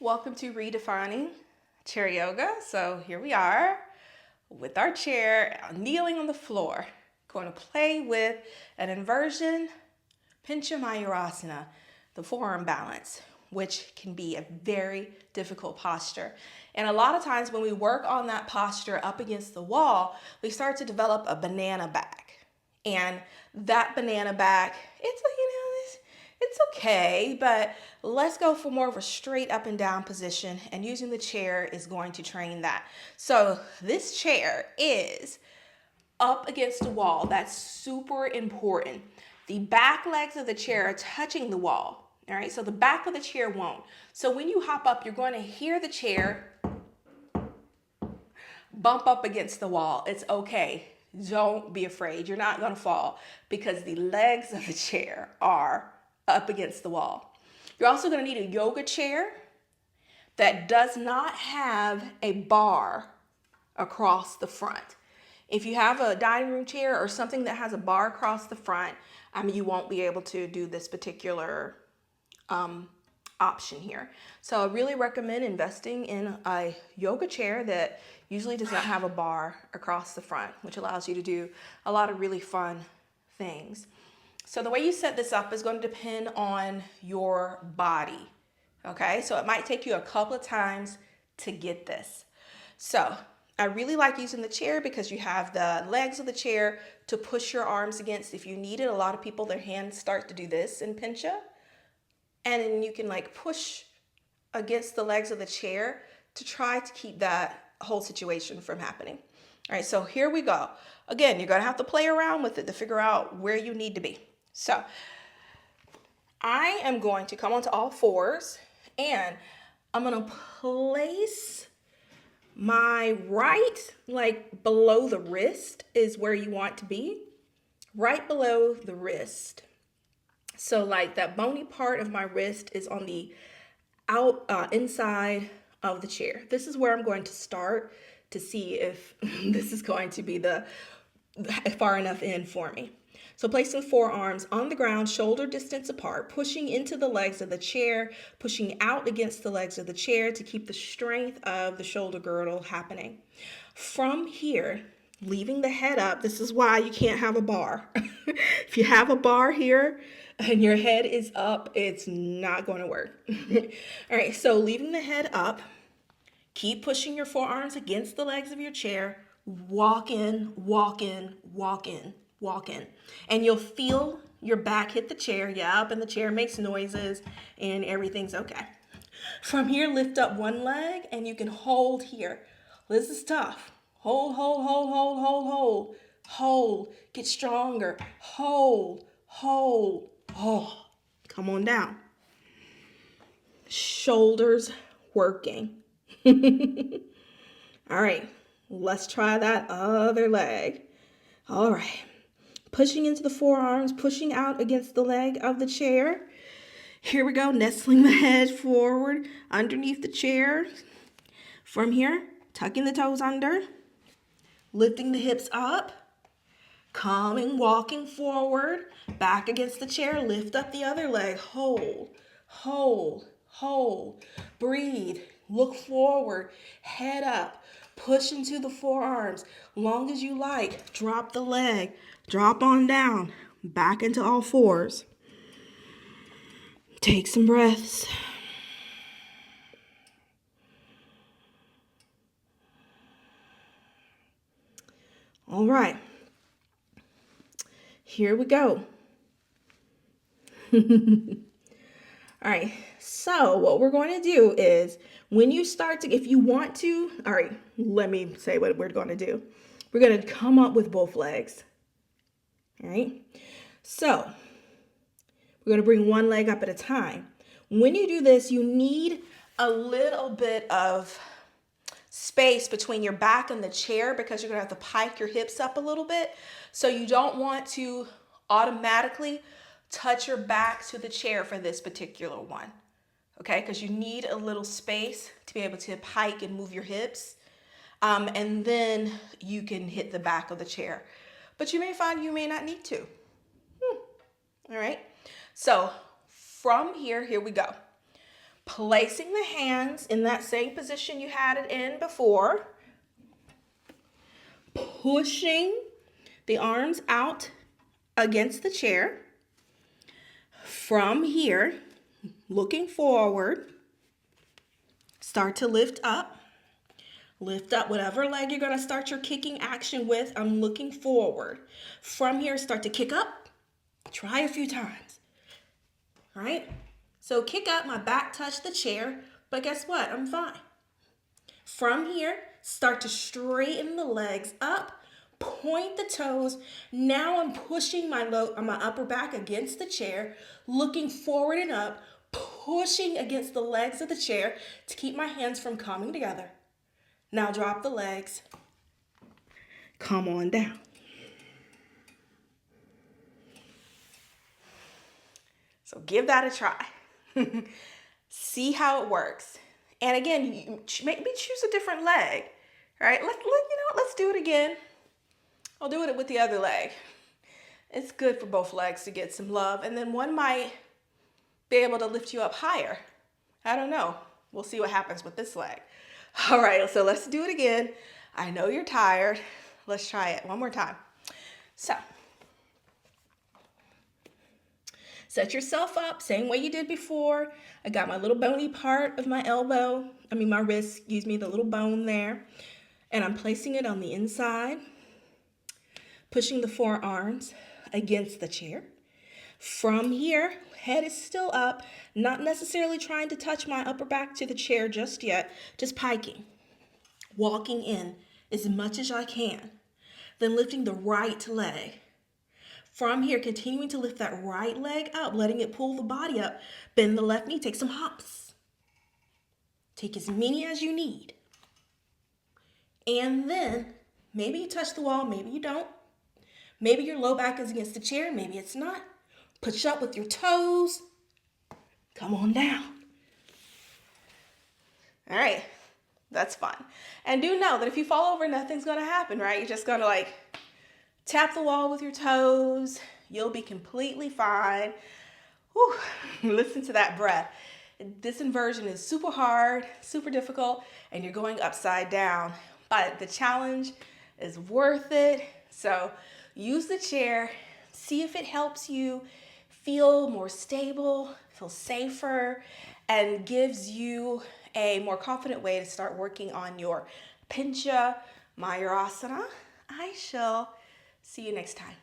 Welcome to Redefining Chair Yoga. So here we are with our chair, kneeling on the floor. Going to play with an inversion, Pincha Mayurasana, the forearm balance, which can be a very difficult posture. And a lot of times when we work on that posture up against the wall, we start to develop a banana back. And that banana back, it's okay, but let's go for more of a straight up and down position, and using the chair is going to train that. So this chair is up against the wall. That's super important. The back legs of the chair are touching the wall. All right, so the back of the chair won't. So when you hop up, you're going to hear the chair bump up against the wall. It's okay. Don't be afraid. You're not going to fall because the legs of the chair are up against the wall. You're also going to need a yoga chair that does not have a bar across the front. If you have a dining room chair or something that has a bar across the front, you won't be able to do this particular option here. So I really recommend investing in a yoga chair that usually does not have a bar across the front, which allows you to do a lot of really fun things. So the way you set this up is going to depend on your body. Okay, so it might take you a couple of times to get this. So I really like using the chair because you have the legs of the chair to push your arms against if you need it. A lot of people, their hands start to do this in Pincha. And then you can like push against the legs of the chair to try to keep that whole situation from happening. All right, so here we go. Again, you're gonna have to play around with it to figure out where you need to be. So I am going to come onto all fours and I'm gonna place my right leg below the wrist is where you want to be, right below the wrist. So like that bony part of my wrist is on the inside of the chair. This is where I'm going to start to see if this is going to be the far enough in for me. So placing forearms on the ground, shoulder distance apart, pushing into the legs of the chair, pushing out against the legs of the chair to keep the strength of the shoulder girdle happening. From here, leaving the head up, this is why you can't have a bar. If you have a bar here and your head is up, it's not going to work. All right, so leaving the head up, keep pushing your forearms against the legs of your chair, walk in, walk in, walk in, walk in. And you'll feel your back hit the chair, and the chair makes noises and everything's okay. From here, lift up one leg and you can hold here. This is tough. Hold, hold, hold, hold, hold, hold. Hold, get stronger. Hold, hold. Oh, come on down. Shoulders working. All right, let's try that other leg. All right, pushing into the forearms, pushing out against the leg of the chair. Here we go, nestling the head forward underneath the chair. From here, tucking the toes under, lifting the hips up, coming, walking forward, back against the chair, lift up the other leg, hold, hold, hold, breathe, look forward, head up, push into the forearms, long as you like, drop the leg, drop on down, back into all fours. Take some breaths. All right, here we go. All right, so what we're going to do is when you start to, if you want to, all right, let me say what we're going to do. We're going to come up with both legs. All right, so we're going to bring one leg up at a time. When you do this, you need a little bit of space between your back and the chair because you're going to have to pike your hips up a little bit. So you don't want to automatically touch your back to the chair for this particular one. Okay, because you need a little space to be able to pike and move your hips. And then you can hit the back of the chair. But you may find you may not need to. All right, so from here we go. Placing the hands in that same position you had it in before. Pushing the arms out against the chair. From here, looking forward, start to lift up. Lift up whatever leg you're going to start your kicking action with. I'm looking forward. From here, start to kick up. Try a few times. All right? So kick up, my back touched the chair, but guess what? I'm fine. From here, start to straighten the legs up. Point the toes. Now I'm pushing my upper back against the chair, looking forward and up, pushing against the legs of the chair to keep my hands from coming together. Now drop the legs. Come on down. So give that a try. See how it works. And again, maybe choose a different leg. All right, let's do it again. I'll do it with the other leg. It's good for both legs to get some love. And then one might be able to lift you up higher. I don't know. We'll see what happens with this leg. All right, so let's do it again. I know you're tired. Let's try it one more time. So, set yourself up, same way you did before. I got my little bony part of my my wrist, the little bone there. And I'm placing it on the inside. Pushing the forearms against the chair. From here, head is still up, not necessarily trying to touch my upper back to the chair just yet, just piking, walking in as much as I can, then lifting the right leg. From here, continuing to lift that right leg up, letting it pull the body up, bend the left knee, take some hops. Take as many as you need. And then, maybe you touch the wall, maybe you don't. Maybe your low back is against the chair, maybe it's not. Push up with your toes. Come on down. All right, that's fun. And do know that if you fall over, nothing's gonna happen, right? You're just gonna tap the wall with your toes. You'll be completely fine. Whew. Listen to that breath. This inversion is super hard, super difficult, and you're going upside down. But the challenge is worth it. So use the chair, see if it helps you feel more stable, feel safer, and gives you a more confident way to start working on your Pincha Mayurasana. I shall see you next time.